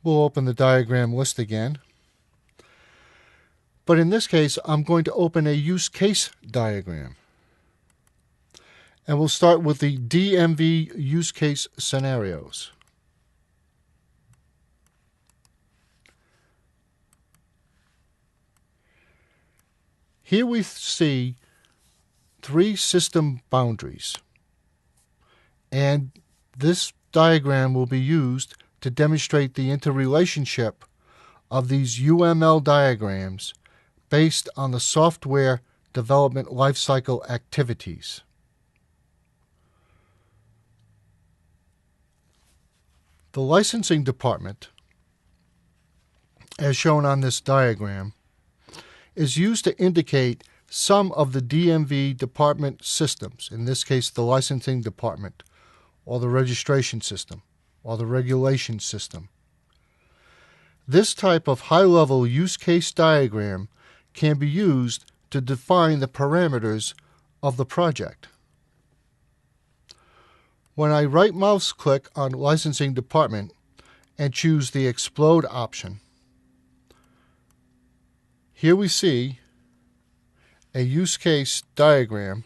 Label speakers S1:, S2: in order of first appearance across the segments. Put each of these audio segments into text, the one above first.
S1: We'll open the diagram list again. But in this case, I'm going to open a use case diagram. And we'll start with the DMV use case scenarios. Here we see 3 system boundaries. And this diagram will be used to demonstrate the interrelationship of these UML diagrams based on the software development lifecycle activities. The licensing department, as shown on this diagram, is used to indicate some of the DMV department systems, in this case the licensing department, or the registration system, or the regulation system. This type of high-level use case diagram can be used to define the parameters of the project. When I right-mouse click on Licensing Department and choose the Explode option, here we see a use case diagram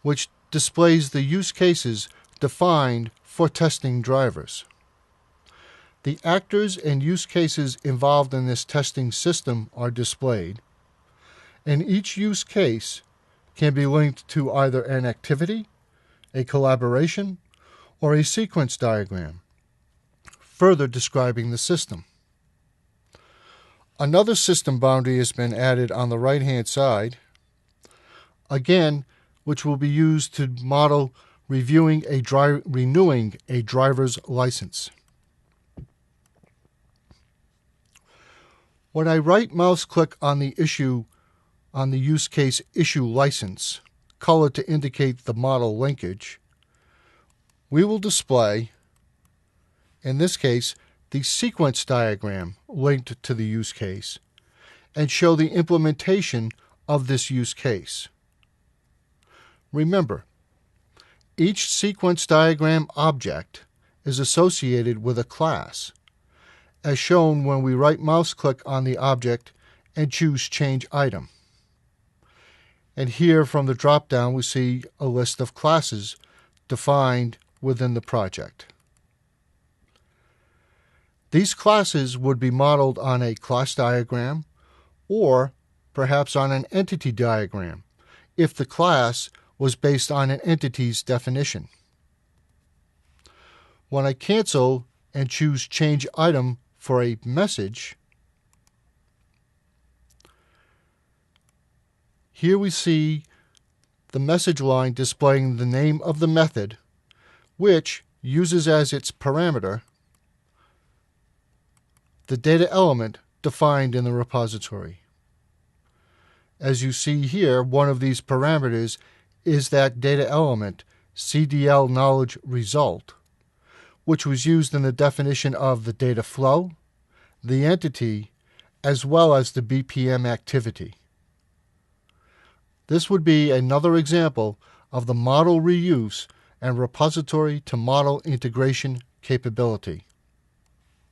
S1: which displays the use cases defined for testing drivers. The actors and use cases involved in this testing system are displayed, and each use case can be linked to either an activity, a collaboration, or a sequence diagram, further describing the system. Another system boundary has been added on the right-hand side, again, which will be used to model renewing a driver's license. When I right-mouse click on the use case issue license, colored to indicate the model linkage, we will display, in this case, the sequence diagram linked to the use case and show the implementation of this use case. Remember, each sequence diagram object is associated with a class, as shown when we right-mouse click on the object and choose Change Item. And here from the drop-down we see a list of classes defined within the project. These classes would be modeled on a class diagram or perhaps on an entity diagram if the class was based on an entity's definition. When I cancel and choose Change Item for a message, here we see the message line displaying the name of the method, which uses as its parameter the data element defined in the repository. As you see here, one of these parameters is that data element, CDL knowledge result, which was used in the definition of the data flow, the entity, as well as the BPM activity. This would be another example of the model reuse and repository to model integration capability.